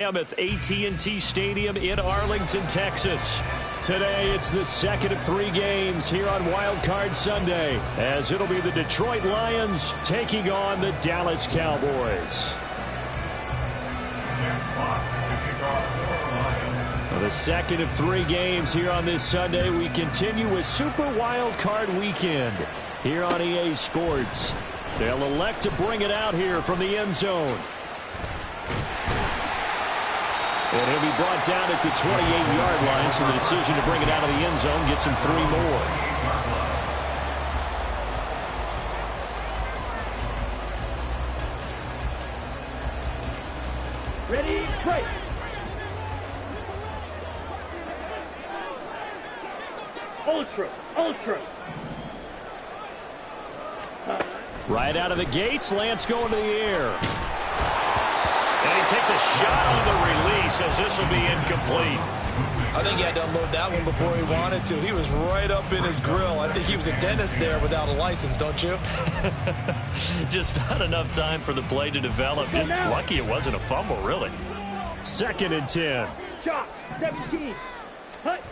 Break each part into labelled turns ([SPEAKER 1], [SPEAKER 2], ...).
[SPEAKER 1] Mammoth AT&T Stadium in Arlington, Texas. Today, it's the second of 3 games here on Wild Card Sunday, as it'll be the Detroit Lions taking on the Dallas Cowboys. The second of 3 games here on this Sunday. We continue with Super Wild Card Weekend here on EA Sports. They'll elect to bring it out here from the end zone. And he'll be brought down at the 28-yard line, so the decision to bring it out of the end zone gets him 3 more.
[SPEAKER 2] Ready, play. Ultra.
[SPEAKER 1] Right out of the gates, Lance going to the air. And he takes a shot on the release as this will be incomplete.
[SPEAKER 3] I think he had to unload that one before he wanted to. He was right up in his grill. I think he was a dentist there without a license, don't you?
[SPEAKER 1] Just not enough time for the play to develop. Just lucky it wasn't a fumble, really. 2nd and 10.
[SPEAKER 2] Shot, 17. Hut.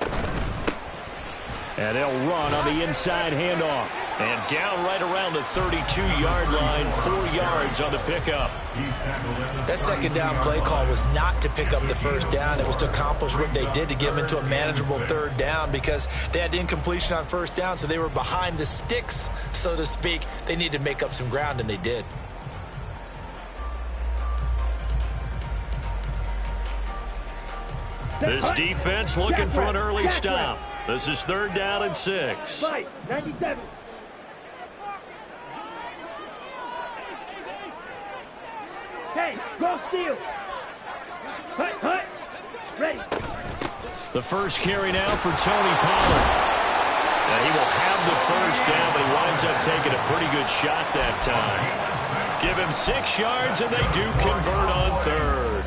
[SPEAKER 1] And they'll run on the inside handoff. And down right around the 32-yard line, 4 yards on the pickup.
[SPEAKER 3] That second down play call was not to pick up the first down. It was to accomplish what they did to get them into a manageable 3rd down because they had incompletion on 1st down, so they were behind the sticks, so to speak. They needed to make up some ground, and they did.
[SPEAKER 1] This defense looking for an early stop. This is 3rd down and 6.
[SPEAKER 2] 97. Hey, go steal. Hut. Ready.
[SPEAKER 1] The first carry now for Tony Pollard. Now he will have the first down, but he winds up taking a pretty good shot that time. Give him 6 yards, and they do convert on 3rd.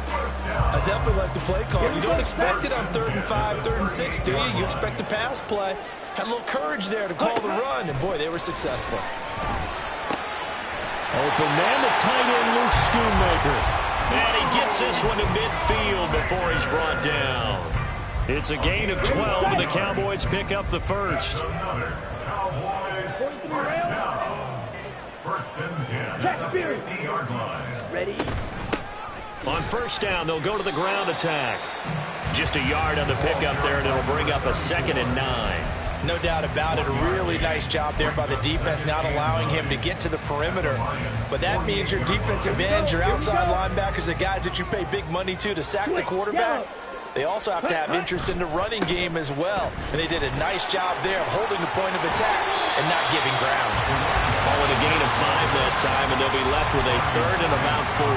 [SPEAKER 3] I definitely like the play call. You don't expect it on 3rd and 5, 3rd and 6, do you? You expect a pass play. Had a little courage there to call the run, and boy, they were successful.
[SPEAKER 1] Open man, the tight end, Luke Schoonmaker. And he gets this one to midfield before he's brought down. It's a gain of 12, and the Cowboys pick up the first.
[SPEAKER 4] First and 10 at the 50-yard line.
[SPEAKER 2] Ready.
[SPEAKER 1] On 1st down, they'll go to the ground attack. Just a yard on the pickup there, and it'll bring up a 2nd and 9.
[SPEAKER 3] No doubt about it. A really nice job there by the defense, not allowing him to get to the perimeter. But that means your defensive ends, your outside linebackers, the guys that you pay big money to sack the quarterback, they also have to have interest in the running game as well. And they did a nice job there of holding the point of attack and not giving ground.
[SPEAKER 1] Calling a gain of 5 that time, and they'll be left with a 3rd and about 4.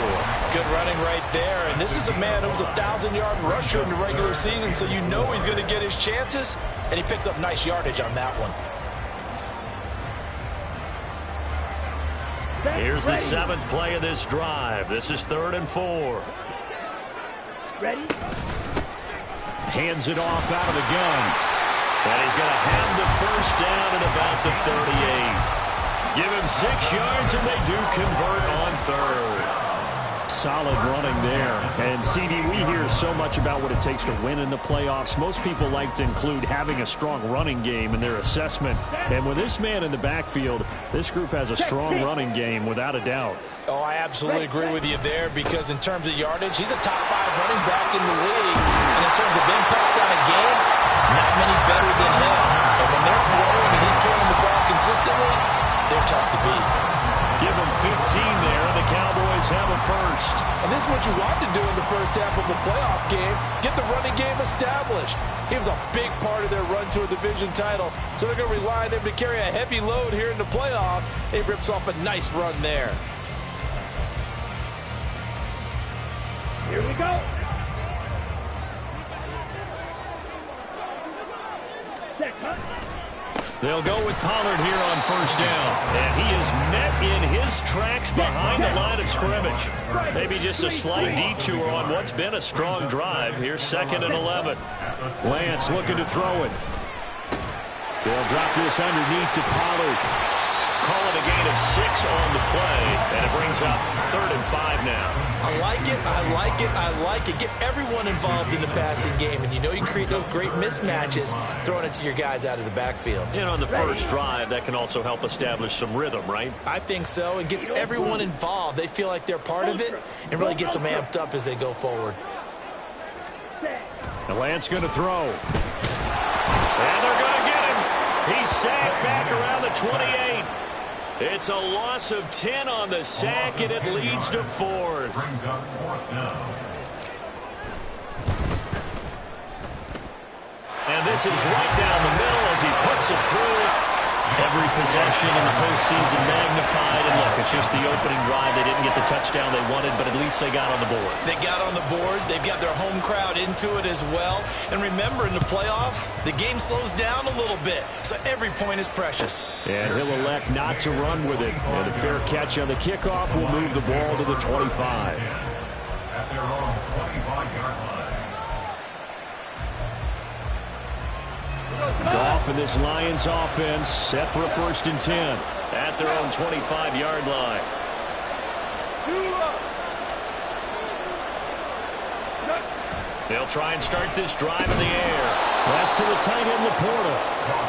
[SPEAKER 3] Good running right there. And this is a man who was a 1,000-yard rusher in the regular season, so you know he's going to get his chances. And he picks up nice yardage on that one.
[SPEAKER 1] Here's the 7th play of this drive. This is 3rd and 4.
[SPEAKER 2] Ready.
[SPEAKER 1] Hands it off out of the gun. And he's going to have the first down at about the 38. Give him 6 yards, and they do convert on 3rd. Solid running there. And, CD, we hear so much about what it takes to win in the playoffs. Most people like to include having a strong running game in their assessment. And with this man in the backfield, this group has a strong running game without a doubt.
[SPEAKER 3] Oh, I absolutely agree with you there because in terms of yardage, he's a top 5 running back in the league. And in terms of impact on a game, not many better than him. But when they're throwing and he's throwing the ball consistently, they're tough to beat.
[SPEAKER 1] Give him 15 there, and the Cowboys have a first.
[SPEAKER 3] And this is what you want to do in the first half of the playoff game. Get the running game established. He was a big part of their run to a division title, so they're going to rely on him to carry a heavy load here in the playoffs. He rips off a nice run there.
[SPEAKER 2] Here we go.
[SPEAKER 1] They'll go with Pollard here on 1st down. And he is met in his tracks behind the line of scrimmage. Maybe just a slight detour on what's been a strong drive. Here's 2nd and 11. Lance looking to throw it. They'll drop this underneath to Pollard. Call it a gain of 6 on the play. And it brings up 3rd and 5 now.
[SPEAKER 3] I like it, I like it, I like it. Get everyone involved in the passing game, and you know you can create those great mismatches throwing it to your guys out of the backfield.
[SPEAKER 1] And on the first drive, that can also help establish some rhythm, right?
[SPEAKER 3] I think so. It gets everyone involved. They feel like they're part of it, and really gets them amped up as they go forward.
[SPEAKER 1] The Lance going to throw. And they're going to get him. He's sacked back around the 28. It's a loss of 10 on the sack, and it leads to 4th. And this is right down the middle as he puts it through. Every possession in the postseason magnified. And look, it's just the opening drive. They didn't get the touchdown they wanted, but at least they got on the board.
[SPEAKER 3] They got on the board. They've got their home crowd into it as well. And remember, in the playoffs, the game slows down a little bit. So every point is precious.
[SPEAKER 1] And he'll elect not to run with it. And a fair catch on the kickoff will move the ball to the 25.
[SPEAKER 4] At their own 25-yard line.
[SPEAKER 1] Goff and this Lions offense set for a 1st and 10 at their own 25-yard line. They'll try and start this drive in the air. Pass to the tight end, Laporta.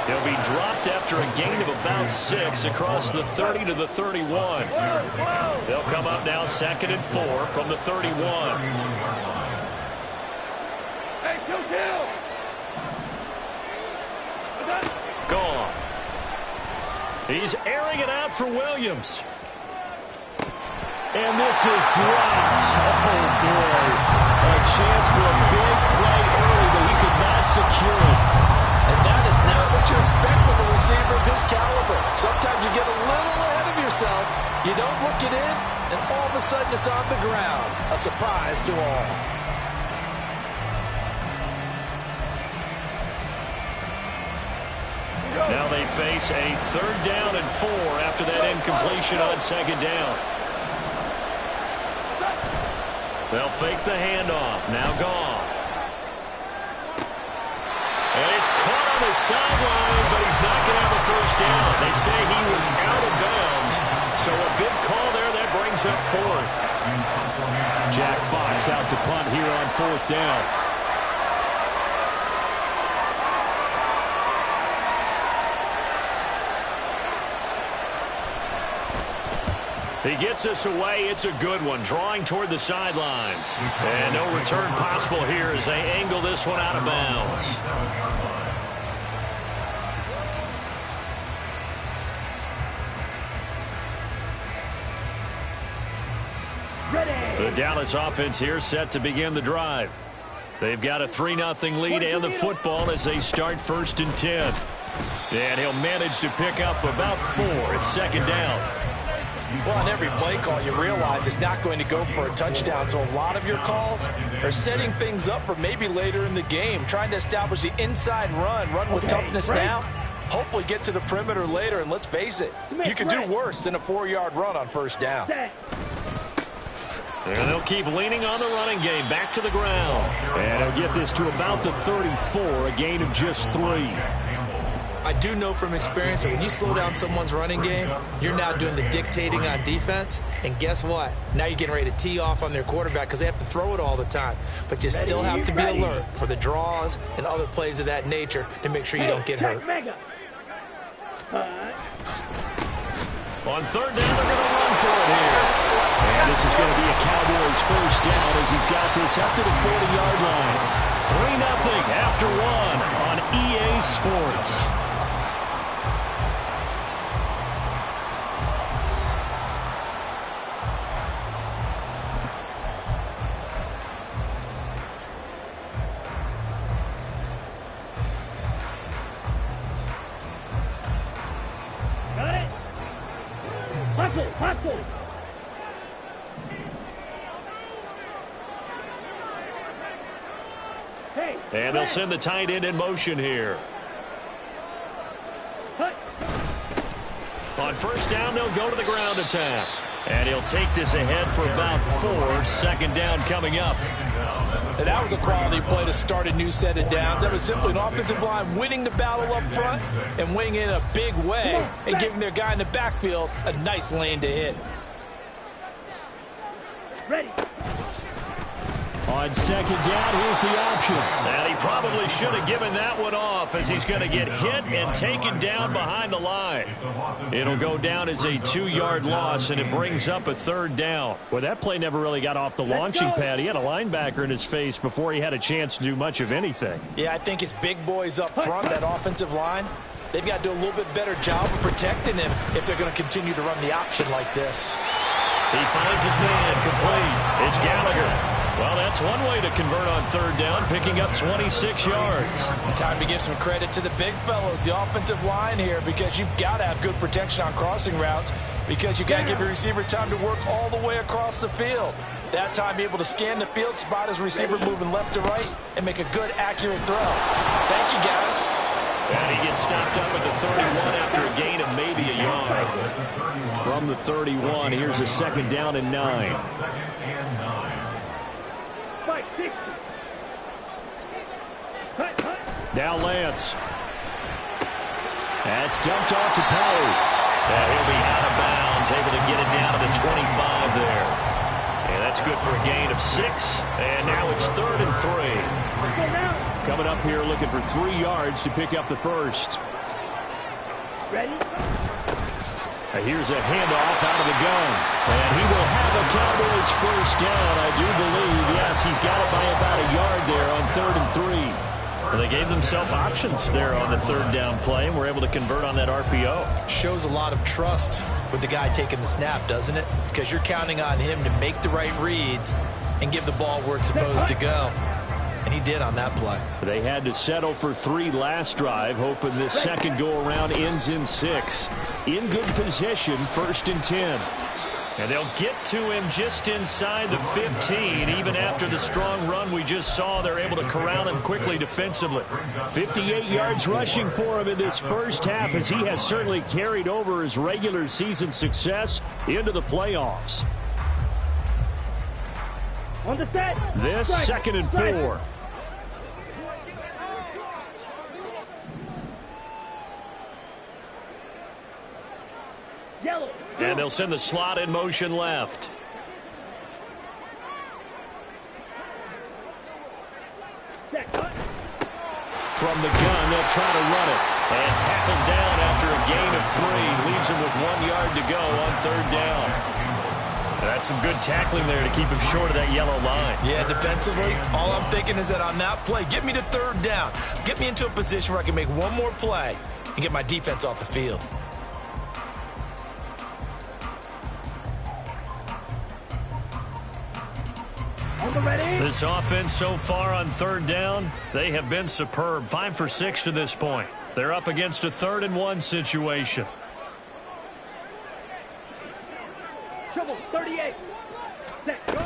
[SPEAKER 1] He'll be dropped after a gain of about 6 across the 30 to the 31. They'll come up now 2nd and 4 from the 31.
[SPEAKER 2] Hey, kill.
[SPEAKER 1] Gone. He's airing it out for Williams. And this is dropped. Oh, boy. A chance for a big play early, but he could not secure it.
[SPEAKER 5] And that is not what you expect from a receiver of his caliber. Sometimes you get a little ahead of yourself. You don't look it in, and all of a sudden it's on the ground. A surprise to all.
[SPEAKER 1] Now they face a 3rd down and 4 after that incompletion on 2nd down. They'll fake the handoff. Now Goff. And he's caught on the sideline, but he's not going to have a 1st down. They say he was out of bounds. So a big call there that brings up 4th. Jack Fox out to punt here on 4th down. He gets us away. It's a good one. Drawing toward the sidelines. And no return possible here as they angle this one out of bounds. The Dallas offense here set to begin the drive. They've got a 3-0 lead and the football as they start 1st and 10. And he'll manage to pick up about 4. It's 2nd down.
[SPEAKER 3] Well, on every play call, you realize it's not going to go for a touchdown. So a lot of your calls are setting things up for maybe later in the game, trying to establish the inside run with toughness now. Hopefully get to the perimeter later, and let's face it, you could do worse than a 4-yard run on 1st down.
[SPEAKER 1] And they'll keep leaning on the running game back to the ground. And he'll get this to about the 34, a gain of just 3.
[SPEAKER 3] I do know from experience that when you slow down someone's running game, you're now doing the dictating on defense. And guess what? Now you're getting ready to tee off on their quarterback because they have to throw it all the time. But you still have to be alert for the draws and other plays of that nature to make sure you don't get hurt.
[SPEAKER 1] On 3rd down, they're going to run for it here. And this is going to be a Cowboys 1st down as he's got this up to the 40-yard line. 3-0 after 1 on EA Sports.
[SPEAKER 2] Hustle. Hey,
[SPEAKER 1] and they'll send the tight end in motion here. On 1st down, they'll go to the ground attack. And he'll take this ahead for about 4. 2nd down coming up.
[SPEAKER 5] And that was a quality play to start a new set of downs. That was simply an offensive line winning the battle up front and winning in a big way and giving their guy in the backfield a nice lane to hit.
[SPEAKER 2] Ready.
[SPEAKER 1] On second down, here's the option. And he probably should have given that one off as he's going to get hit and taken down behind the line. It'll go down as a 2-yard loss, and it brings up a third down. Well, that play never really got off the launching pad. He had a linebacker in his face before he had a chance to do much of anything.
[SPEAKER 3] Yeah, I think it's big boys up front, that offensive line. They've got to do a little bit better job of protecting him if they're going to continue to run the option like this.
[SPEAKER 1] He finds his man complete. It's Gallagher. Well, that's one way to convert on third down, picking up 26 yards.
[SPEAKER 3] Time to give some credit to the big fellows, the offensive line here, because you've got to have good protection on crossing routes, because you've got to give your receiver time to work all the way across the field. That time, be able to scan the field, spot his receiver moving left to right, and make a good, accurate throw. Thank you, guys.
[SPEAKER 1] And he gets stopped up at the 31 after a gain of maybe a yard. From the 31, here's a second down and 9. Now Lance. That's dumped off to Poe. And he'll be out of bounds, able to get it down to the 25 there. And that's good for a gain of 6. And now it's 3rd and 3. Coming up here looking for 3 yards to pick up the first.
[SPEAKER 2] Ready?
[SPEAKER 1] Here's a handoff out of the gun. And he will have a Cowboys first down, I do believe. Yes, he's got it by about a yard there on 3rd and 3. Well, they gave themselves options there on the third down play, and were able to convert on that RPO.
[SPEAKER 3] Shows a lot of trust with the guy taking the snap, doesn't it? Because you're counting on him to make the right reads and give the ball where it's supposed to go. And he did on that play.
[SPEAKER 1] They had to settle for 3 last drive, hoping this second go-around ends in 6. In good position, 1st and 10. And they'll get to him just inside the 15. Even after the strong run we just saw, they're able to corral him quickly defensively. 58 yards rushing for him in this first half, as he has certainly carried over his regular season success into the playoffs.
[SPEAKER 2] On the set.
[SPEAKER 1] This second and 4.
[SPEAKER 2] Yellow.
[SPEAKER 1] And they'll send the slot in motion left. From the gun, they'll try to run it. And tackled down after a gain of 3. Leaves him with 1 yard to go on third down. That's some good tackling there to keep him short of that yellow line.
[SPEAKER 3] Yeah, defensively, all I'm thinking is that on that play, get me to third down. Get me into a position where I can make one more play and get my defense off the field.
[SPEAKER 1] This offense so far on third down, they have been superb. 5 for 6 to this point. They're up against a 3rd and 1 situation.
[SPEAKER 2] Trouble, 38. Set, go.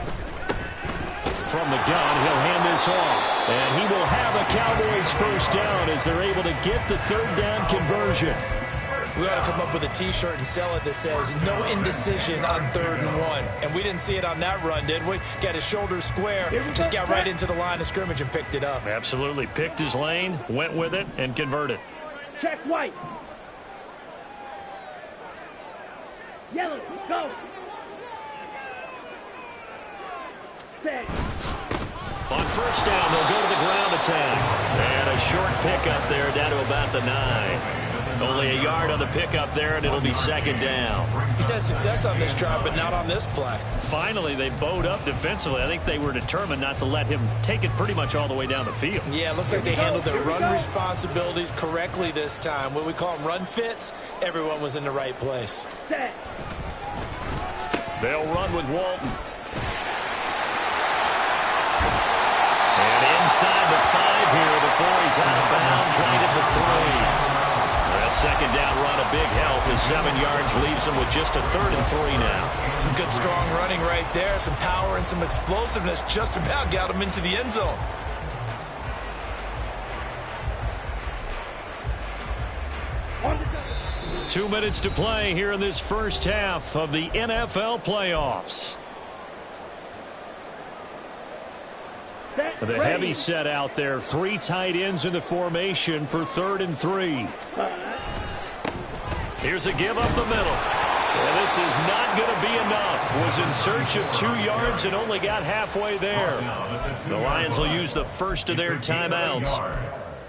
[SPEAKER 1] From the gun, he'll hand this off. And he will have a Cowboys first down as they're able to get the third down conversion.
[SPEAKER 3] We ought to come up with a T-shirt and sell it that says, no indecision on 3rd and 1. And we didn't see it on that run, did we? Got his shoulders square, just got right into the line of scrimmage and picked it up.
[SPEAKER 1] Absolutely. Picked his lane, went with it, and converted.
[SPEAKER 2] Check white. Yellow, go. Set.
[SPEAKER 1] On first down, they'll go to the ground attack. And a short pickup there down to about the 9. Only a yard on the pickup there, and it'll be second down.
[SPEAKER 3] He's had success on this drive, but not on this play.
[SPEAKER 1] Finally, they bowed up defensively. I think they were determined not to let him take it pretty much all the way down the field.
[SPEAKER 3] Yeah, it looks like they handled their run responsibilities correctly this time. What we call them run fits, everyone was in the right place.
[SPEAKER 2] Set.
[SPEAKER 1] They'll run with Walton. And inside the 5 here before he's out of bounds, right at the 3. That second down run, a big help, as 7 yards leaves him with just a 3rd and 3 now.
[SPEAKER 3] Some good strong running right there, some power and some explosiveness just about got him into the end zone.
[SPEAKER 2] On
[SPEAKER 1] 2 minutes to play here in this first half of the NFL playoffs. The heavy set out there. 3 tight ends in the formation for 3rd and 3. Here's a give up the middle. Well, this is not going to be enough. Was in search of 2 yards and only got halfway there. The Lions will use the first of their timeouts.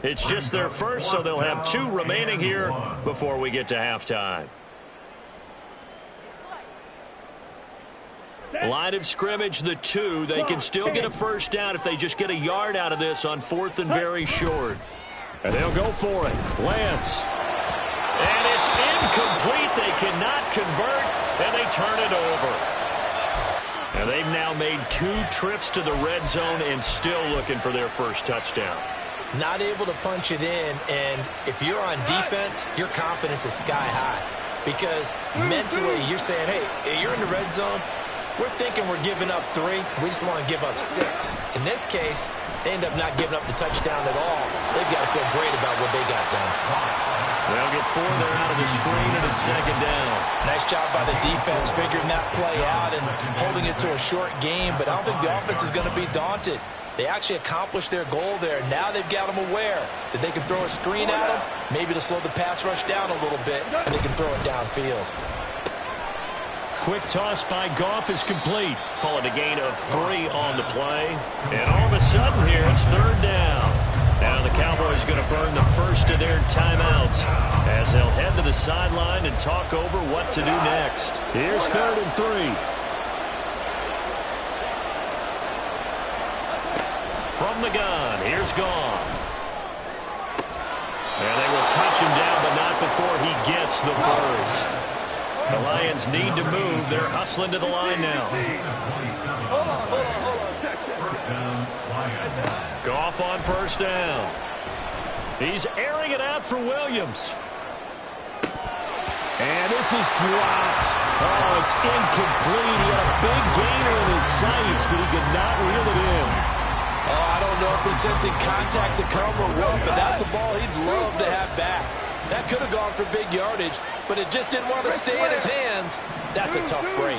[SPEAKER 1] It's just their first, so they'll have 2 remaining here before we get to halftime. Line of scrimmage, the 2. They can still get a first down if they just get a yard out of this on 4th and very short. And they'll go for it. Lance. And it's incomplete. They cannot convert, and they turn it over. And they've now made 2 trips to the red zone and still looking for their first touchdown.
[SPEAKER 3] Not able to punch it in, and if you're on defense, your confidence is sky high. Because mentally, you're saying, hey, you're in the red zone. We're thinking we're giving up 3. We just want to give up 6. In this case, they end up not giving up the touchdown at all. They've got to feel great about what they got done.
[SPEAKER 1] They'll get 4 there out of the screen, and it's 2nd down.
[SPEAKER 3] Nice job by the defense figuring that play out and holding it to a short game, but I don't think the offense is going to be daunted. They actually accomplished their goal there. Now they've got them aware that they can throw a screen at them, maybe to slow the pass rush down a little bit, and they can throw it downfield.
[SPEAKER 1] Quick toss by Goff is complete. Call it a gain of 3 on the play. And all of a sudden here, it's 3rd down. Now the Cowboys going to burn the first of their timeouts as they'll head to the sideline and talk over what to do next. Here's 3rd and 3. From the gun, here's Goff. And they will touch him down, but not before he gets the first. The Lions need to move. They're hustling to the line now. Goff on first down. He's airing it out for Williams. And this is dropped. Oh, it's incomplete. He had a big gainer in his sights, but he could not reel it in.
[SPEAKER 5] Oh, I don't know if he's sensing contact to come or what, but that's a ball he'd love to have back. That could have gone for big yardage, but it just didn't want to stay in his hands. That's a tough break.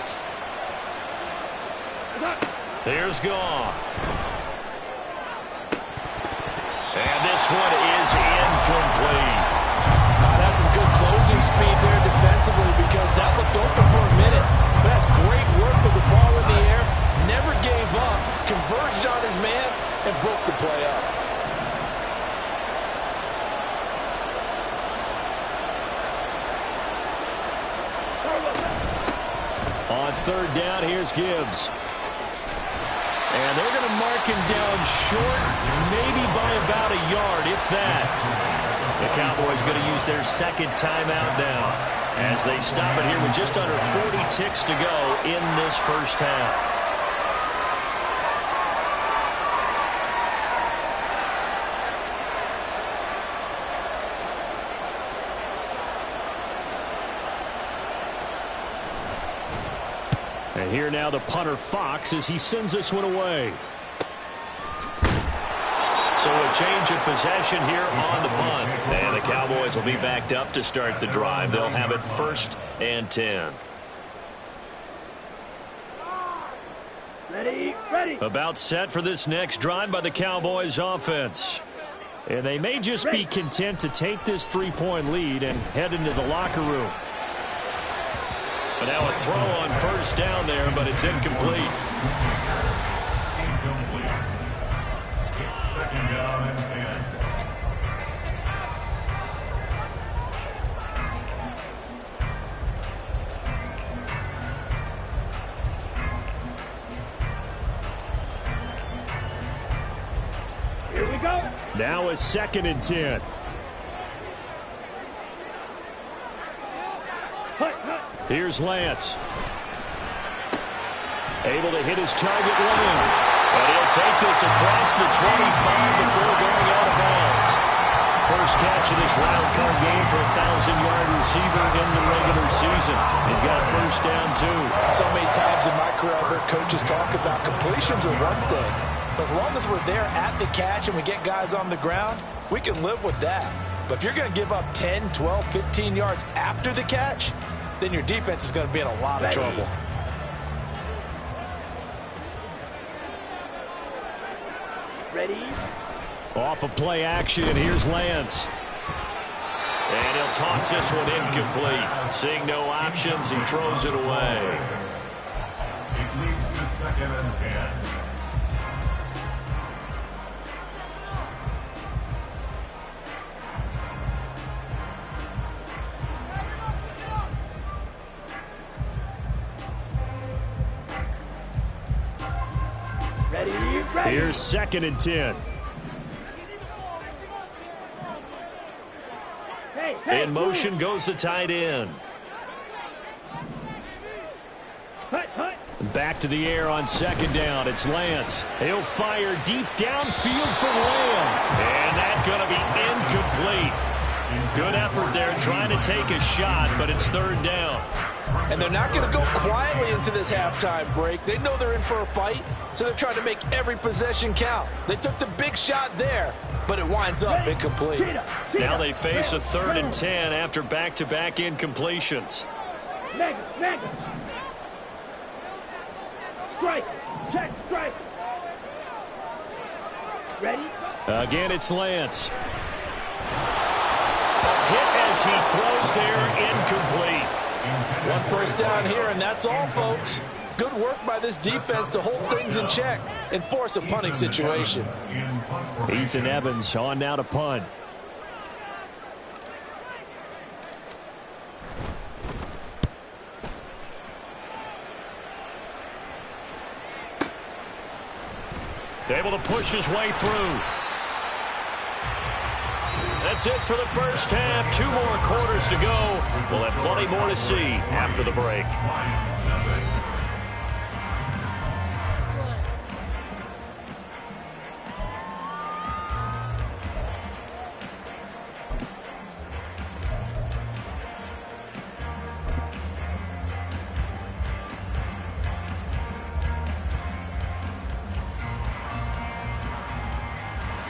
[SPEAKER 1] There's Goff. And this one is incomplete.
[SPEAKER 5] That's some good closing speed there defensively because that looked open for a minute. But that's great work with the ball in the air. Never gave up, converged on his man, and broke the play up.
[SPEAKER 1] On 3rd down, here's Gibbs. And they're going to mark him down short, maybe by about a yard, if that. The Cowboys going to use their 2nd timeout now as they stop it here with just under 40 ticks to go in this first half. And here now the punter Fox as he sends this one away. So a change of possession here on the punt. And the Cowboys will be backed up to start the drive. They'll have it 1st and 10.
[SPEAKER 2] Ready.
[SPEAKER 1] About set for this next drive by the Cowboys offense. And they may just be content to take this 3-point lead and head into the locker room. But now a throw on 1st down there, but it's incomplete.
[SPEAKER 4] It's 2nd down and 10.
[SPEAKER 2] Here we go.
[SPEAKER 1] Now a 2nd and 10. Here's Lance. Able to hit his target running. And he'll take this across the 25 before going out of bounds. First catch of this wild card game for a 1,000-yard receiver in the regular season. He's got a first down, too.
[SPEAKER 3] So many times in my career, I've heard coaches talk about completions are one thing. But as long as we're there at the catch and we get guys on the ground, we can live with that. But if you're going to give up 10, 12, 15 yards after the catch, then your defense is going to be in a lot of trouble.
[SPEAKER 2] Ready.
[SPEAKER 1] Off of play action, here's Lance. And he'll toss this one incomplete. Seeing no options, he throws it away.
[SPEAKER 4] It leads to 2nd and 10.
[SPEAKER 2] Ready, ready.
[SPEAKER 1] Here's 2nd and 10.
[SPEAKER 2] Hey,
[SPEAKER 1] In motion goes the tight end.
[SPEAKER 2] Hut, hut.
[SPEAKER 1] Back to the air on 2nd down. It's Lance. He'll fire deep downfield for Lamb. And that's going to be incomplete. Good effort there trying to take a shot, but it's 3rd down.
[SPEAKER 5] And they're not going to go quietly into this halftime break. They know they're in for a fight, so they're trying to make every possession count. They took the big shot there, but it winds up incomplete.
[SPEAKER 1] Now they face a 3rd and 10 after back-to-back incompletions.
[SPEAKER 2] Mega. Strike. Check, strike. Ready?
[SPEAKER 1] Again, it's Lance. A hit as he throws there, incomplete.
[SPEAKER 5] 1 first down here, and that's all, folks. Good work by this defense to hold things in check and force a punting situation.
[SPEAKER 1] Ethan Evans on now to punt. Able to push his way through. That's it for the first half. 2 more quarters to go. We'll have plenty more to see after the break.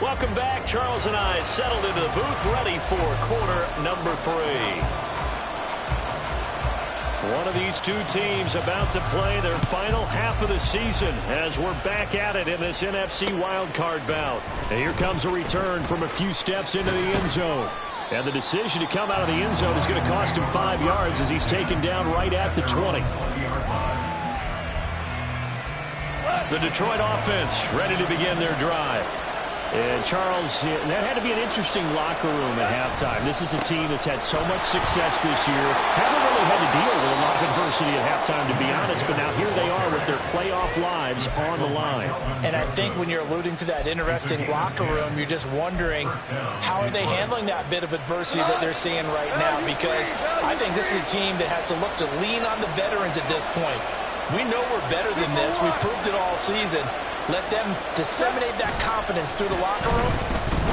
[SPEAKER 1] Welcome back. Charles and I settled into the booth, ready for quarter number 3. One of these two teams about to play their final half of the season as we're back at it in this NFC wildcard bout. And here comes a return from a few steps into the end zone. And the decision to come out of the end zone is going to cost him 5 yards as he's taken down right at the 20. The Detroit offense ready to begin their drive. And Charles, that had to be an interesting locker room at halftime. This is a team that's had so much success this year. Haven't really had to deal with a lot of adversity at halftime, to be honest. But now here they are with their playoff lives on the line.
[SPEAKER 3] And I think when you're alluding to that interesting locker room, you're just wondering how are they handling that bit of adversity that they're seeing right now? Because I think this is a team that has to look to lean on the veterans at this point. We know we're better than this. We've proved it all season. Let them disseminate that confidence through the locker room.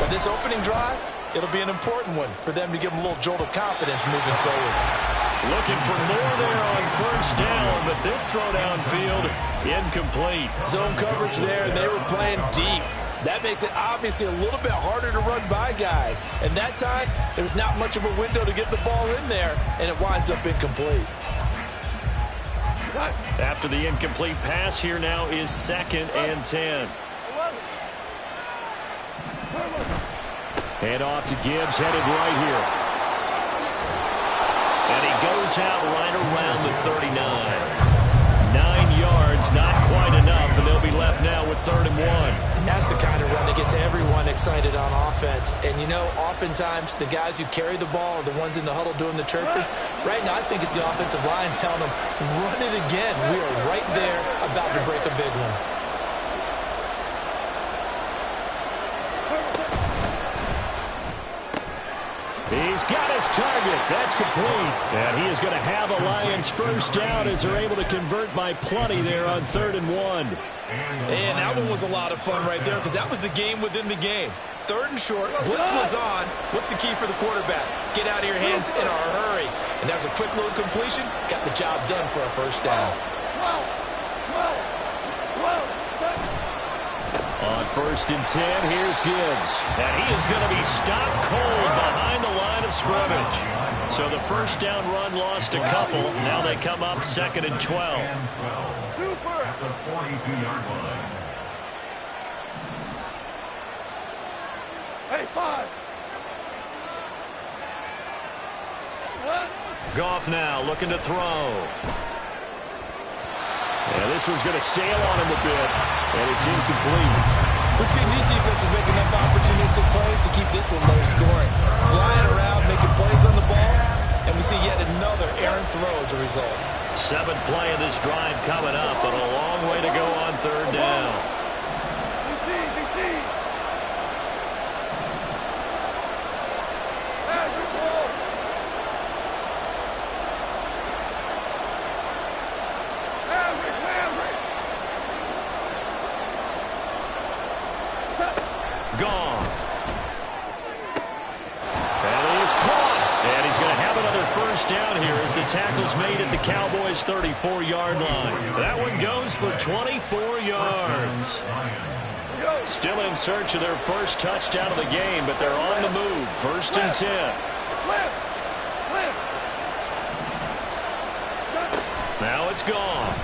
[SPEAKER 3] But this opening drive, it'll be an important one for them to give them a little jolt of confidence moving forward.
[SPEAKER 1] Looking for more there on first down, but this throw downfield incomplete.
[SPEAKER 5] Zone coverage there, and they were playing deep. That makes it obviously a little bit harder to run by guys. And that time, there was not much of a window to get the ball in there, and it winds up incomplete.
[SPEAKER 1] After the incomplete pass, here now is 2nd and 10. Hand off to Gibbs, headed right here. And he goes out right around the 39. 9 yards, not quite enough, and they'll be left now with 3rd and 1.
[SPEAKER 3] And that's the kind of run that gets everyone excited on offense. And, you know, oftentimes the guys who carry the ball are the ones in the huddle doing the chirping. Right now, I think it's the offensive line telling them, run it again. We are right there about to break a big one.
[SPEAKER 1] He's got his target. That's complete. And he is going to have a Lions first down as they're able to convert by plenty there on 3rd and 1.
[SPEAKER 3] And that one was a lot of fun right there because that was the game within the game. 3rd and short, blitz was on. What's the key for the quarterback? Get out of your hands in a hurry. And that was a quick little completion. Got the job done for a first down.
[SPEAKER 1] On 1st and 10, here's Gibbs. And he is going to be stopped cold behind the line of scrimmage. So the first down run lost a couple. Now they come up 2nd and 12.
[SPEAKER 4] At the 42-yard line.
[SPEAKER 2] Hey, 5.
[SPEAKER 1] Goff now looking to throw. And this one's going to sail on him a bit, and it's incomplete.
[SPEAKER 5] We've seen these defenses make enough opportunistic plays to keep this one low scoring. Flying around, making plays on the ball, and we see yet another errant throw as a result.
[SPEAKER 1] 7th play of this drive coming up, but a long way to go on 3rd down. Goff. And he is caught. And he's going to have another first down here as the tackle's made at the Cowboys' 34-yard line. That one goes for 24 yards. Still in search of their first touchdown of the game, but they're on the move. 1st and 10. Now it's Goff.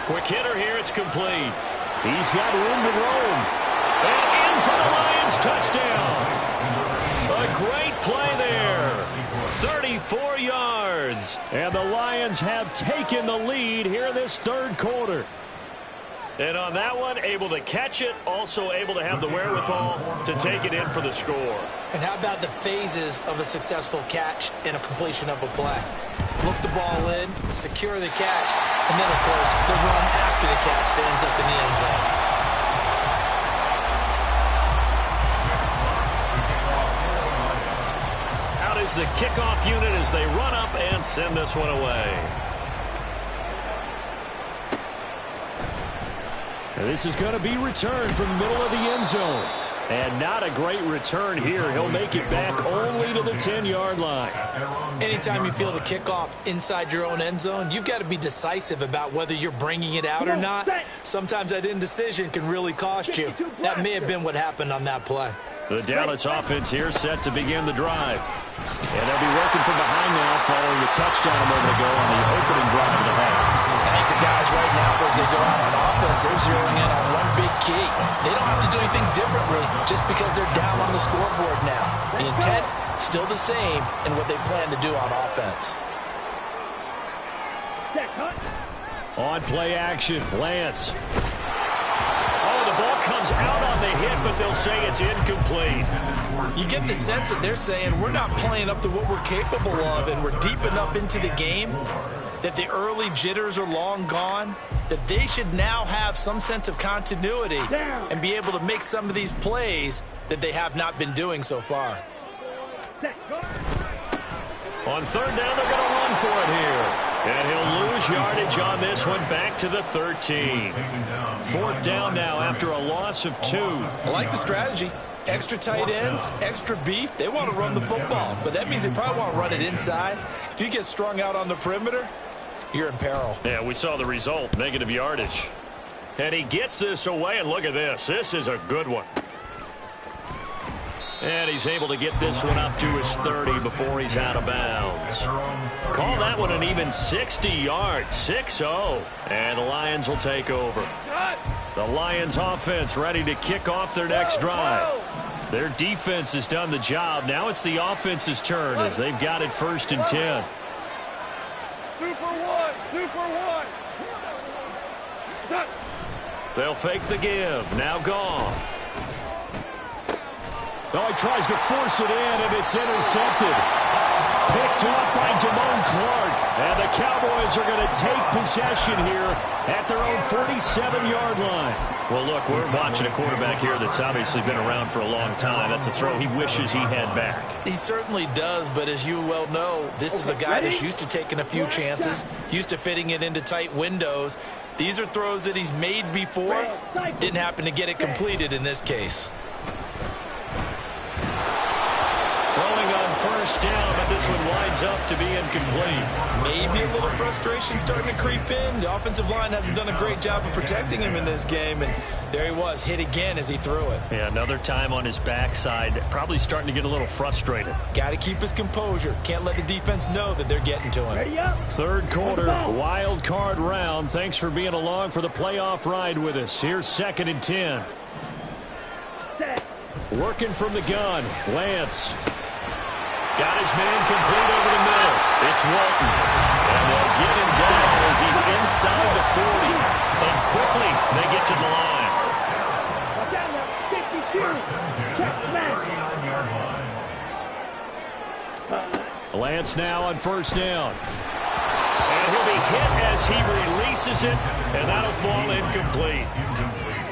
[SPEAKER 1] Quick hitter here. It's complete. He's got room to roam. And in for the Lions, touchdown. A great play there. 34 yards. And the Lions have taken the lead here in this 3rd quarter. And on that one, able to catch it, also able to have the wherewithal to take it in for the score.
[SPEAKER 5] And how about the phases of a successful catch and a completion of a play? Look the ball in, secure the catch, and then, of course, the run after the catch that ends up in the end zone.
[SPEAKER 1] Out is the kickoff unit as they run up and send this one away. And this is going to be returned from the middle of the end zone. And not a great return here. He'll make it back only to the 10-yard line.
[SPEAKER 5] Anytime you feel the kickoff inside your own end zone, you've got to be decisive about whether you're bringing it out or not. Sometimes that indecision can really cost you. That may have been what happened on that play.
[SPEAKER 1] The Dallas offense here set to begin the drive. And they'll be working from behind now following the touchdown a moment ago on the opening drive of the half.
[SPEAKER 5] I think the guys right now, as they go out on offense, they're zeroing in on one big key. They don't have to do anything differently just because they're down on the scoreboard now. The intent, still the same in what they plan to do on offense.
[SPEAKER 1] On play action, Lance. Oh, the ball comes out on the hit, but they'll say it's incomplete.
[SPEAKER 5] You get the sense that they're saying we're not playing up to what we're capable of, and we're deep enough into the game that the early jitters are long gone, that they should now have some sense of continuity and be able to make some of these plays that they have not been doing so far.
[SPEAKER 1] On 3rd down, they're going to run for it here. And he'll lose yardage on this one, back to the 13. 4th down now after a loss of 2.
[SPEAKER 5] I like the strategy. Extra tight ends, extra beef. They want to run the football, but that means they probably want to run it inside. If you get strung out on the perimeter, you're in peril.
[SPEAKER 1] Yeah, we saw the result, negative yardage. And he gets this away, and look at this. This is a good one. And he's able to get this one up to his 30 before he's out of bounds. Call that one an even 60 yards, 6-0. And the Lions will take over. The Lions offense ready to kick off their next drive. Their defense has done the job. Now it's the offense's turn as they've got it 1st and 10.
[SPEAKER 2] Super one.
[SPEAKER 1] They'll fake the give. Now Goff. Oh, he tries to force it in, and it's intercepted. Picked up by Damone Clark. And the Cowboys are going to take possession here at their own 47-yard line. Well, look, we're watching a quarterback here that's obviously been around for a long time. That's a throw he wishes he had back.
[SPEAKER 5] He certainly does, but as you well know, this is a guy that's used to taking a few chances, used to fitting it into tight windows. These are throws that he's made before. Didn't happen to get it completed in this case.
[SPEAKER 1] Throwing on 1st down, but this one winds up to be incomplete.
[SPEAKER 5] Maybe a little frustration starting to creep in. The offensive line hasn't done a great job of protecting him in this game, and there he was, hit again as he threw it.
[SPEAKER 1] Yeah, another time on his backside, probably starting to get a little frustrated.
[SPEAKER 5] Got to keep his composure. Can't let the defense know that they're getting to him.
[SPEAKER 1] 3rd quarter, wild card round. Thanks for being along for the playoff ride with us. Here's 2nd and 10. Working from the gun, Lance. Got his man complete over the middle. It's Walton. And they'll get him down as he's inside the 40. And quickly, they get to the line.
[SPEAKER 2] Down there, 52. Check back.
[SPEAKER 1] Lance now on first down. And he'll be hit as he releases it, and that'll fall incomplete.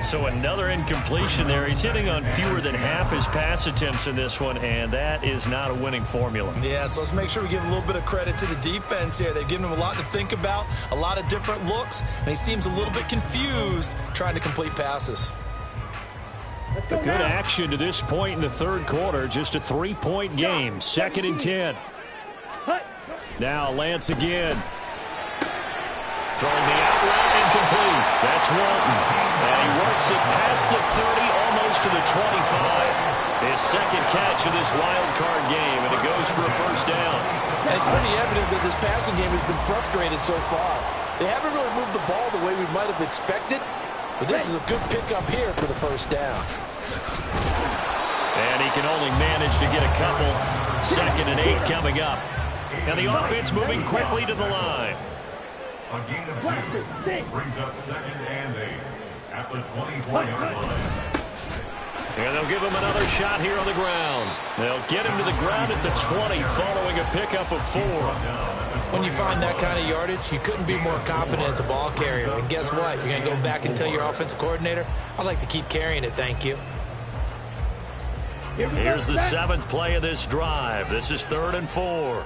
[SPEAKER 1] So another incompletion there. He's hitting on fewer than half his pass attempts in this one, and that is not a winning formula.
[SPEAKER 3] Yeah, so let's make sure we give a little bit of credit to the defense here. They've given him a lot to think about, a lot of different looks, and he seems a little bit confused trying to complete passes.
[SPEAKER 1] A good action to this point in the third quarter. Just a 3-point game. 2nd and 10. Now Lance again. Throwing the out route incomplete. That's Walton. And he works it past the 30, almost to the 25. His second catch of this wild card game, and it goes for a first down.
[SPEAKER 5] And it's pretty evident that this passing game has been frustrated so far. They haven't really moved the ball the way we might have expected. So this is a good pickup here for the first down.
[SPEAKER 1] And he can only manage to get a couple. 2nd and 8 coming up. And the offense moving quickly to the line.
[SPEAKER 4] A gain of 2 brings up 2nd and 8 at the 24-yard line.
[SPEAKER 1] And they'll give him another shot here on the ground. They'll get him to the ground at the 20 following a pickup of 4.
[SPEAKER 3] When you find that kind of yardage, you couldn't be more confident as a ball carrier. And guess what? You're going to go back and tell your offensive coordinator, I'd like to keep carrying it, thank you.
[SPEAKER 1] Here's the 7th play of this drive. This is 3rd and 4.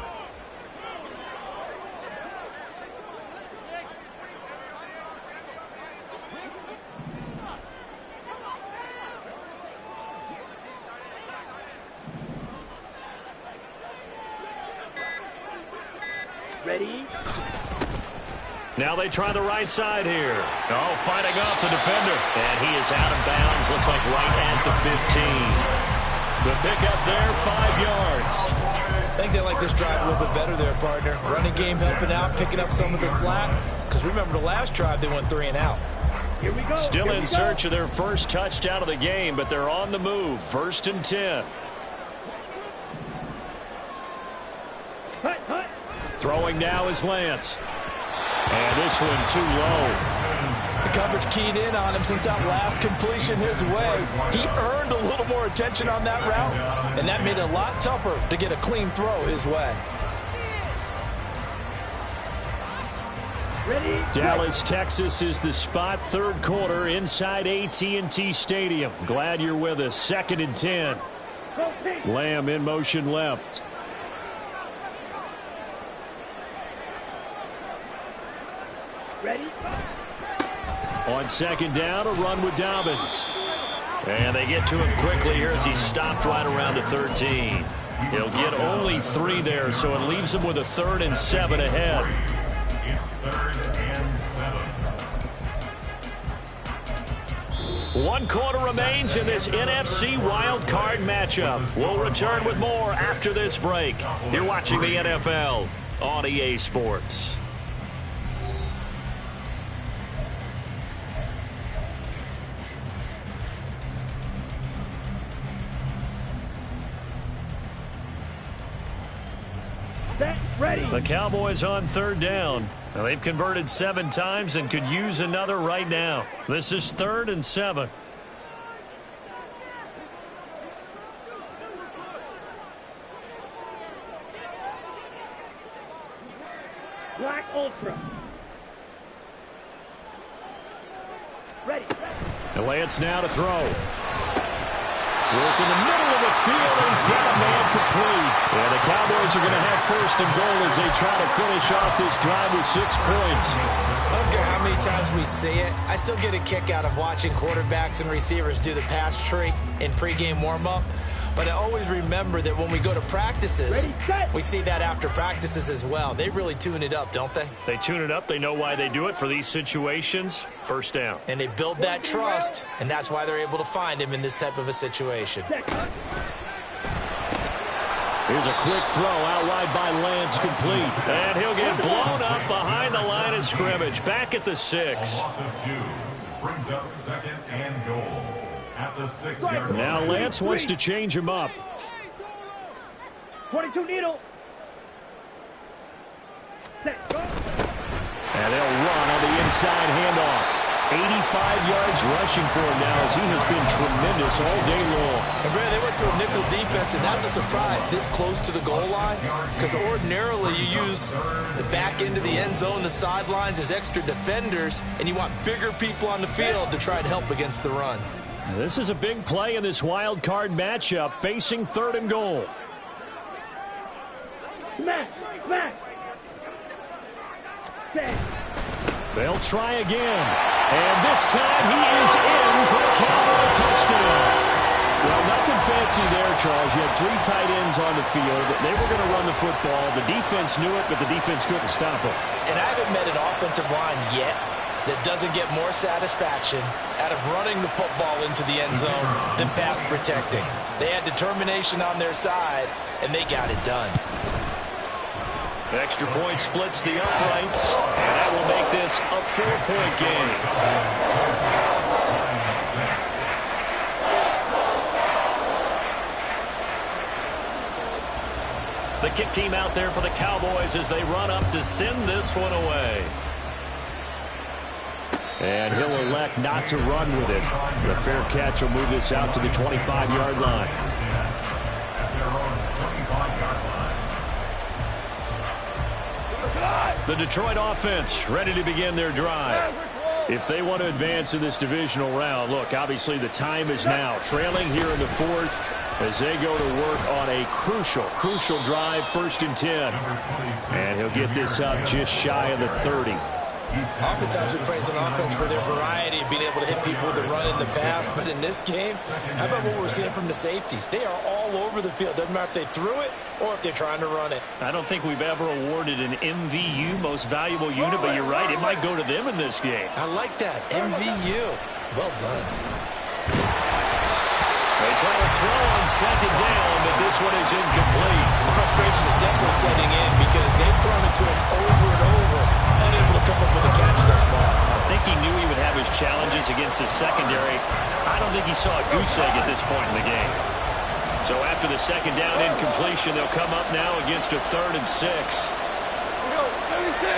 [SPEAKER 2] Ready?
[SPEAKER 1] Now they try the right side here. Oh, fighting off the defender. And he is out of bounds. Looks like right at the 15. The pickup there, 5 yards.
[SPEAKER 3] I think they like this drive a little bit better there, partner. Running game helping out, picking up some of the slack. Because remember the last drive, they went 3 and out.
[SPEAKER 2] Here we go.
[SPEAKER 1] Still in search of their first touchdown of the game, but they're on the move. 1st and 10.
[SPEAKER 2] Hut, hut.
[SPEAKER 1] Throwing now is Lance. And this one too low.
[SPEAKER 5] The coverage keyed in on him since that last completion his way. He earned a little more attention on that route, and that made it a lot tougher to get a clean throw his way.
[SPEAKER 2] Ready?
[SPEAKER 1] Dallas, Texas is the spot. 3rd quarter inside AT&T Stadium. Glad you're with us. 2nd and 10. Lamb in motion left.
[SPEAKER 2] Ready?
[SPEAKER 1] On 2nd down, a run with Dobbins. And they get to him quickly here as he stopped right around the 13. He'll get only 3 there, so it leaves him with a 3rd and 7 ahead.
[SPEAKER 4] It's 3rd and 7.
[SPEAKER 1] 1 quarter remains in this NFC wild card matchup. We'll return with more after this break. You're watching the NFL on EA Sports.
[SPEAKER 2] Ready.
[SPEAKER 1] The Cowboys on 3rd down. Now they've converted 7 times and could use another right now. This is 3rd and 7.
[SPEAKER 2] Black Ultra. Ready.
[SPEAKER 1] And Lance now to throw. Work in the middle of the field, and he's got a man complete. And the Cowboys are going to have 1st and goal as they try to finish off this drive with 6 points.
[SPEAKER 3] I don't care how many times we see it. I still get a kick out of watching quarterbacks and receivers do the pass tree in pregame warm-up. But I always remember that when we go to practices, we see that after practices as well. They really tune it up, don't they?
[SPEAKER 1] They tune it up. They know why they do it for these situations. 1st down.
[SPEAKER 3] And they build that trust, and that's why they're able to find him in this type of a situation.
[SPEAKER 1] Here's a quick throw out wide by Lance, complete. And he'll get blown up behind the line of scrimmage. Back at the 6.
[SPEAKER 4] A loss of 2 brings up 2nd and goal at the 6-yard line.
[SPEAKER 1] Now Lance wants to change him up.
[SPEAKER 2] 22 needle. Set, go.
[SPEAKER 1] And they'll run on the inside handoff. 85 yards rushing for him now as he has been tremendous all day long.
[SPEAKER 3] And Brad, they went to a nickel defense, and that's a surprise this close to the goal line, because ordinarily you use the back end of the end zone, the sidelines as extra defenders, and you want bigger people on the field to try and help against the run.
[SPEAKER 1] This is a big play in this wild card matchup, facing 3rd and goal.
[SPEAKER 2] Smash, smash. Set.
[SPEAKER 1] They'll try again. And this time he is in for a Cowboy touchdown. Well, nothing fancy there, Charles. You had 3 tight ends on the field. They were going to run the football. The defense knew it, but the defense couldn't stop it.
[SPEAKER 3] And I haven't met an offensive line yet that doesn't get more satisfaction out of running the football into the end zone than pass protecting. They had determination on their side, and they got it done.
[SPEAKER 1] Extra point splits the uprights, and that will make this a 4-point game. The kick team out there for the Cowboys as they run up to send this one away. And he'll elect not to run with it. The fair catch will move this out to the 25-yard line. The Detroit offense ready to begin their drive. If they want to advance in this divisional round, look, obviously the time is now. Trailing here in the 4th as they go to work on a crucial drive, 1st and 10. And he'll get this up just shy of the 30.
[SPEAKER 3] Oftentimes we praise an offense for their variety of being able to hit people with the run in the pass, but in this game, how about what we're seeing from the safeties? They are all over the field. Doesn't matter if they threw it or if they're trying to run it.
[SPEAKER 1] I don't think we've ever awarded an MVU, most valuable unit, but you're right, it might go to them in this game.
[SPEAKER 3] I like that, MVU. Well done.
[SPEAKER 1] They try to throw on 2nd down, but this one is incomplete.
[SPEAKER 3] The frustration is definitely setting in because they've thrown it to him over and over, unable to come up with a catch thus far.
[SPEAKER 1] I think he knew he would have his challenges against his secondary. I don't think he saw a goose egg at this point in the game. So after the 2nd down incompletion, they'll come up now against a 3rd and 6.
[SPEAKER 2] Here we go.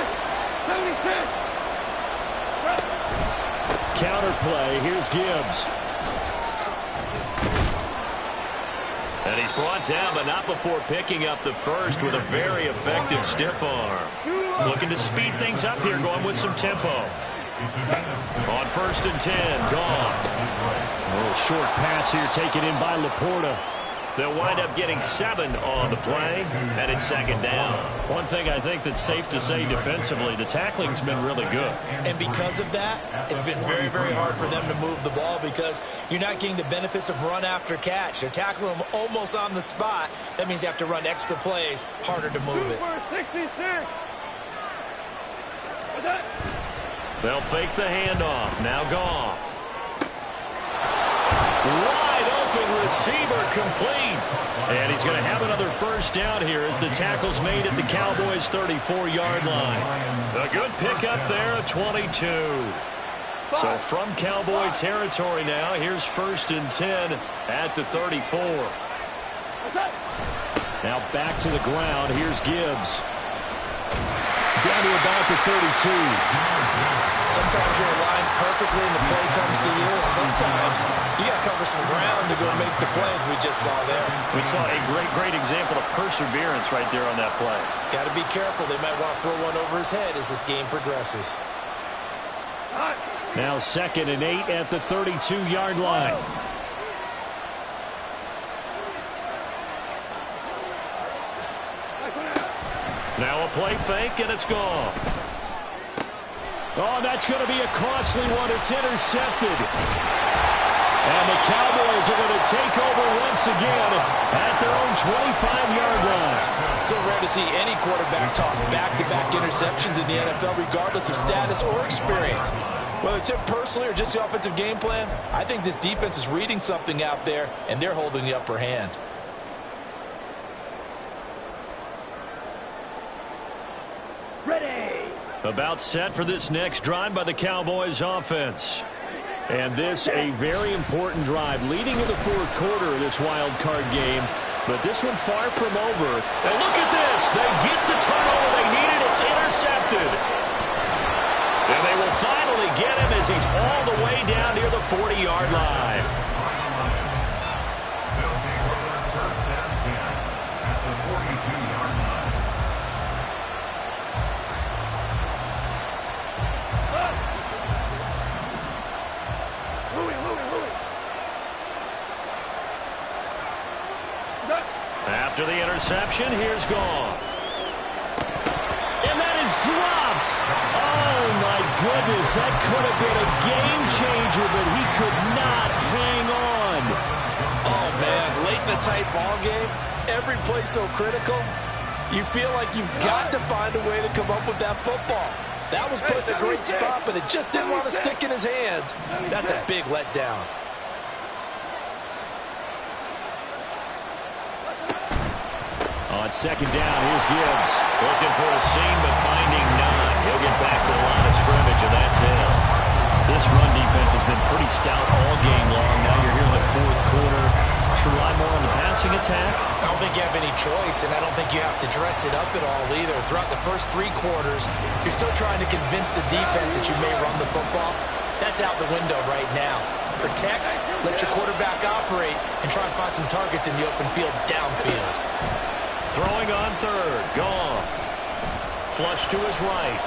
[SPEAKER 2] 76.
[SPEAKER 1] Counter play. Here's Gibbs. And he's brought down, but not before picking up the first with a very effective stiff arm. Looking to speed things up here, going with some tempo. On 1st and 10, Goff. A little short pass here taken in by Laporta. They'll wind up getting 7 on the play, and it's 2nd down. One thing I think that's safe to say defensively, the tackling's been really good.
[SPEAKER 3] And because of that, it's been very, very hard for them to move the ball because you're not getting the benefits of run after catch. They're tackling them almost on the spot. That means you have to run extra plays, harder to move it.
[SPEAKER 2] 66.
[SPEAKER 1] They'll fake the handoff. Now Goff. Wide open receiver complete. And he's going to have another 1st down here as the tackle's made at the Cowboys' 34-yard line. A good pickup there at 22. So from Cowboy territory now, here's 1st and 10 at the 34. Now back to the ground. Here's Gibbs. Down to about the 32.
[SPEAKER 3] Sometimes you're aligned perfectly and the play comes to you, and sometimes you got to cover some ground to go make the plays we just saw there.
[SPEAKER 1] We saw a great example of perseverance right there on that play.
[SPEAKER 3] Got to be careful. They might want to throw one over his head as this game progresses.
[SPEAKER 1] Now 2nd and 8 at the 32-yard line. Now a play fake, and it's gone. Oh, that's going to be a costly one. It's intercepted. And the Cowboys are going to take over once again at their own 25-yard line.
[SPEAKER 3] So rare to see any quarterback toss back-to-back interceptions in the NFL, regardless of status or experience. Whether it's him personally or just the offensive game plan, I think this defense is reading something out there, and they're holding the upper hand.
[SPEAKER 2] Ready.
[SPEAKER 1] About set for this next drive by the Cowboys offense. And this a very important drive leading in the 4th quarter of this wild card game. But this one far from over. And look at this. They get the turnover they needed. It's intercepted. And they will finally get him as he's all the way down near the 40-yard line.
[SPEAKER 4] They'll take over first and 10 at the 42-yard line.
[SPEAKER 1] After the interception, here's Goff. And that is dropped. Oh, my goodness. That could have been a game changer, but he could not hang on.
[SPEAKER 5] Oh, man, late in the tight ball game, every play so critical, you feel like you've got to find a way to come up with that football. That was put in a great spot, but it just didn't want to stick in his hands. That's a big letdown.
[SPEAKER 1] On second down, here's Gibbs. Looking for a seam, but finding none. He'll get back to the line of scrimmage, and that's it. This run defense has been pretty stout all game long. Now you're here in the fourth quarter. Should rely more on the passing attack?
[SPEAKER 3] I don't think you have any choice, and I don't think you have to dress it up at all either. Throughout the first 3 quarters, you're still trying to convince the defense that you may run the football. That's out the window right now. Protect, let your quarterback operate, and try and find some targets in the open field downfield.
[SPEAKER 1] Throwing on third. Goff. Flush to his right.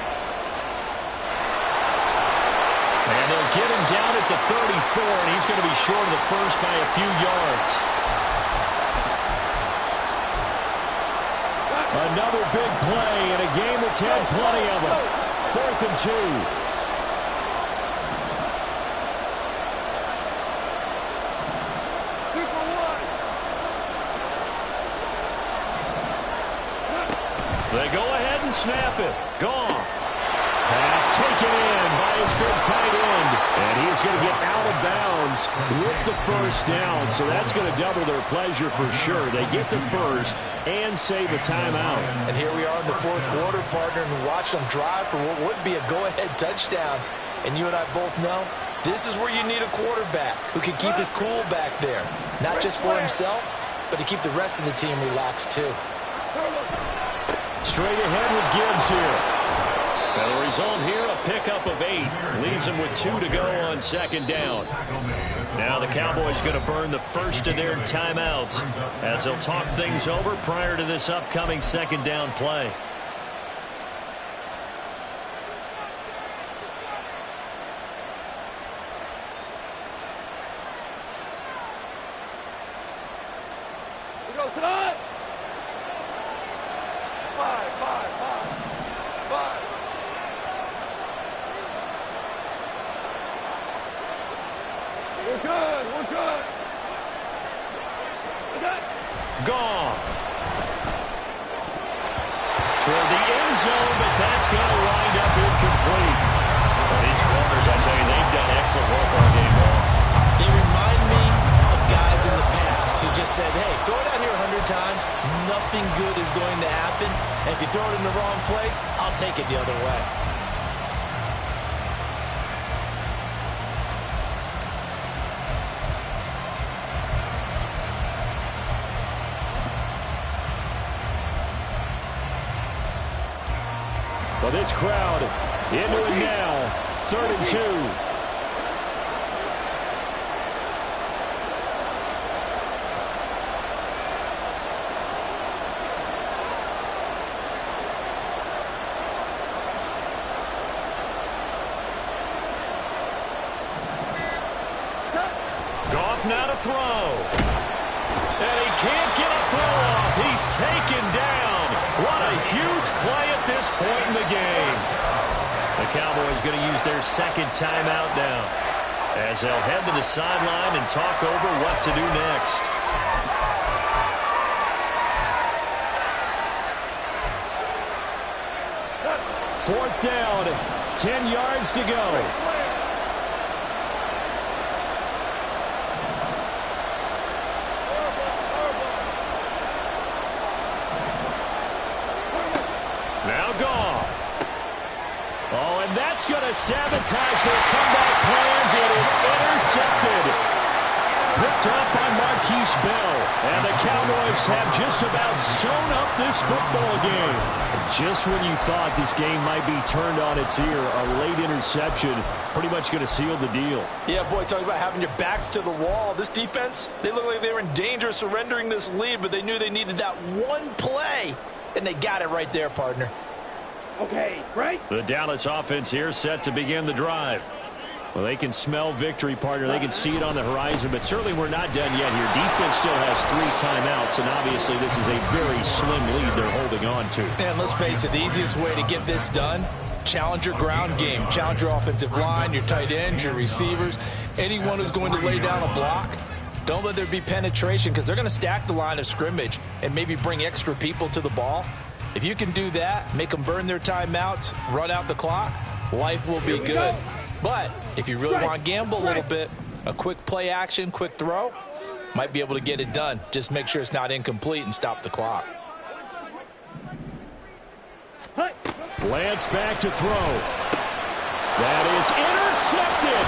[SPEAKER 1] And they'll get him down at the 34, and he's going to be short of the first by a few yards. Another big play in a game that's had plenty of them. 4th and 2. They go ahead and snap it. Goff. Pass taken in by his big tight end. And he's going to get out of bounds with the first down. So that's going to double their pleasure for sure. They get the first and save a timeout.
[SPEAKER 3] And here we are in the fourth quarter, partner, and we watch them drive for what would be a go-ahead touchdown. And you and I both know this is where you need a quarterback who can keep his cool back there. Not just for himself, but to keep the rest of the team relaxed too.
[SPEAKER 1] Straight ahead with Gibbs here. And the result here, a pickup of 8. Leaves them with 2 to go on second down. Now the Cowboys going to burn the first of their timeouts as they'll talk things over prior to this upcoming second down play.
[SPEAKER 2] We go tonight. 5. We're good.
[SPEAKER 1] Goff. Toward the end zone, but that's going to wind up incomplete. Well, these corners, I tell you, they've done excellent work all game long.
[SPEAKER 3] They remind me of guys in the past who just said, hey, throw it out here 100 times, nothing good is going to happen. And if you throw it in the wrong place, I'll take it the other way.
[SPEAKER 1] Well, this crowd into it now. 3rd and 2. Goff now to throw. And he can't get a throw off. He's taken down. What a huge play at this point in the game. The Cowboys going to use their second timeout now as they'll head to the sideline and talk over what to do next. Fourth down, 10 yards to go. Now Goff. Oh, and that's going to sabotage their comeback plans. It is intercepted. picked up by Marquise Bell. And the Cowboys have just about sewn up this football game. Just when you thought this game might be turned on its ear, a late interception pretty much going to seal the deal.
[SPEAKER 3] Yeah, boy, talking about having your backs to the wall. This defense, they look like they were in danger of surrendering this lead, but they knew they needed that one play, and they got it right there, partner.
[SPEAKER 2] Okay, right?
[SPEAKER 1] The Dallas offense here set to begin the drive. Well, they can smell victory, partner. They can see it on the horizon, but certainly we're not done yet here. Defense still has 3 timeouts, and obviously this is a very slim lead they're holding on to.
[SPEAKER 3] And let's face it, the easiest way to get this done, challenge your ground game. Challenge your offensive line, your tight ends, your receivers, anyone who's going to lay down a block. Don't let there be penetration because they're going to stack the line of scrimmage and maybe bring extra people to the ball. If you can do that, make them burn their timeouts, run out the clock, life will be good. But if you really want to gamble a little bit, a quick play action, quick throw, might be able to get it done. Just make sure it's not incomplete and stop the clock.
[SPEAKER 1] Lance back to throw. That is intercepted.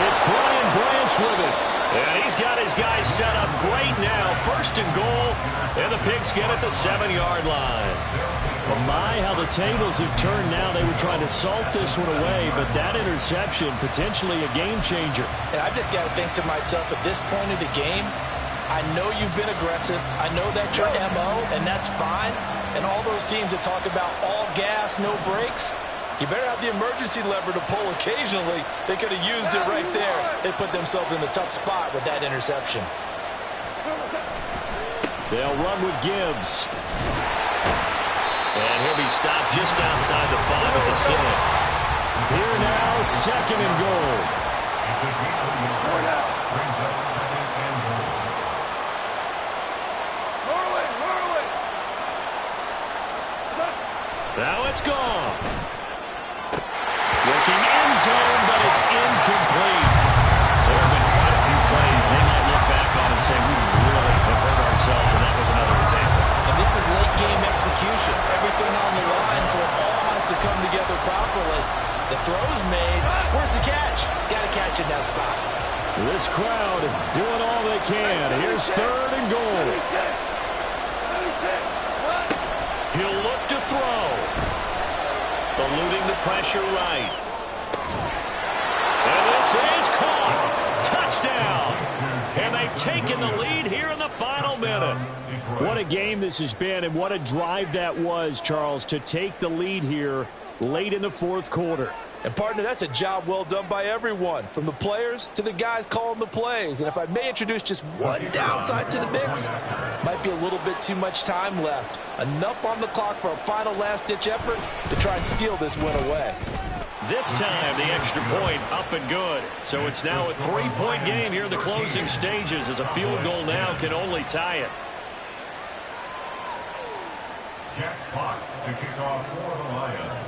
[SPEAKER 1] It's Brian Branch with it. And he's got his guys set up great now. 1st and goal, and the Pigskin at the 7-yard line. Well, my, how the tables have turned now. They were trying to salt this one away, but that interception, potentially a game changer.
[SPEAKER 3] And I've just got to think to myself, at this point of the game, I know you've been aggressive. I know that's your MO, and that's fine. And all those teams that talk about all gas, no brakes, you better have the emergency lever to pull occasionally. They could have used it right there. They put themselves in a tough spot with that interception.
[SPEAKER 1] They'll run with Gibbs. And he'll be stopped just outside the 5 at the 6. Here now, 2nd and goal. Now it's gone. Looking end zone, but it's incomplete. There have been quite a few plays they might look back on and say, we really have hurt ourselves, and that was another example.
[SPEAKER 3] And this is late game execution. Everything on the line, so it all has to come together properly. The throw's made. Where's the catch? Got to catch in that spot.
[SPEAKER 1] This crowd doing all they can. Here's 3rd and goal. He'll look to throw. Eluding the pressure right. And this is caught. Touchdown. And they've taken the lead here in the final minute. What a game this has been, and what a drive that was, Charles, to take the lead here late in the 4th quarter.
[SPEAKER 3] And, partner, that's a job well done by everyone, from the players to the guys calling the plays. And if I may introduce just one downside to the mix, might be a little bit too much time left. Enough on the clock for a final last-ditch effort to try and steal this win away.
[SPEAKER 1] This time, the extra point up and good. So it's now a 3-point game here in the closing stages, as a field goal now can only tie it.
[SPEAKER 4] Jack Fox to kick off for the Lions.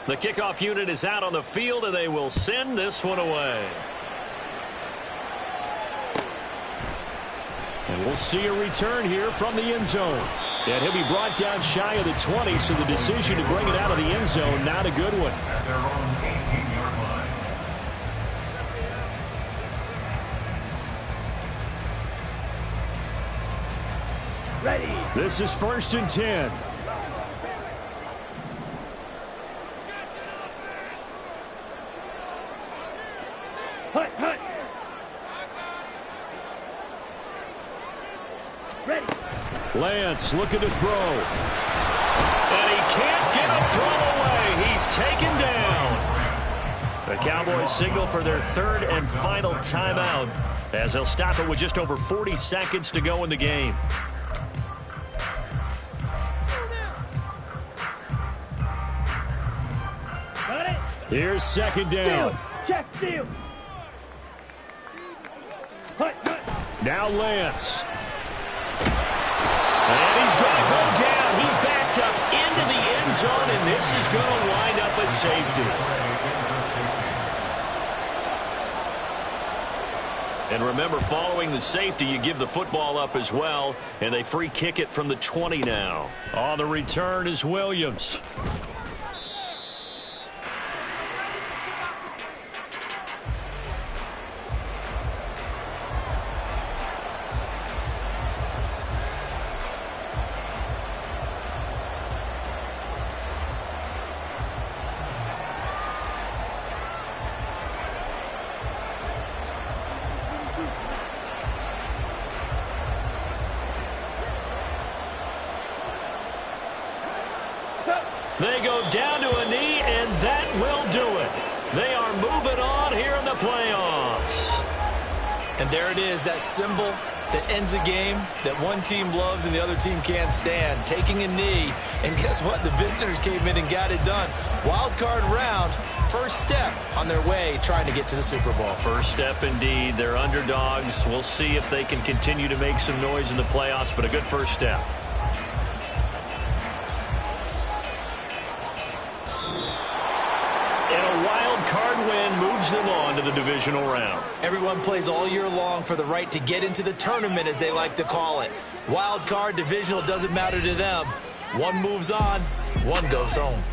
[SPEAKER 1] The kickoff unit is out on the field, and they will send this one away. And we'll see a return here from the end zone. And he'll be brought down shy of the 20, so the decision to bring it out of the end zone, not a good one.
[SPEAKER 4] At their own 18-yard line.
[SPEAKER 2] Ready.
[SPEAKER 1] This is 1st and 10.
[SPEAKER 2] Hut, hut. Ready.
[SPEAKER 1] Lance looking to throw. And he can't get a throw away. He's taken down. The Cowboys signal for their 3rd and final timeout, as they'll stop it with just over 40 seconds to go in the game.
[SPEAKER 2] Got it.
[SPEAKER 1] Here's 2nd down.
[SPEAKER 2] Steal. Check, steal. Hut, hut.
[SPEAKER 1] Now Lance. And he's going to go down. He backed up into the end zone, and this is going to wind up a safety. And remember, following the safety, you give the football up as well, and they free kick it from the 20 now. On the return is Williams. They go down to a knee, and that will do it. They are moving on here in the playoffs.
[SPEAKER 3] And there it is, that symbol that ends a game that one team loves and the other team can't stand. Taking a knee, and guess what? The visitors came in and got it done. Wild card round, first step on their way trying to get to the Super Bowl.
[SPEAKER 1] First step indeed. They're underdogs. We'll see if they can continue to make some noise in the playoffs, but a good first step. And a wild card win moves them on to the divisional round.
[SPEAKER 3] Everyone plays all year long for the right to get into the tournament, as they like to call it. Wild card, divisional, doesn't matter to them. One moves on, one goes home.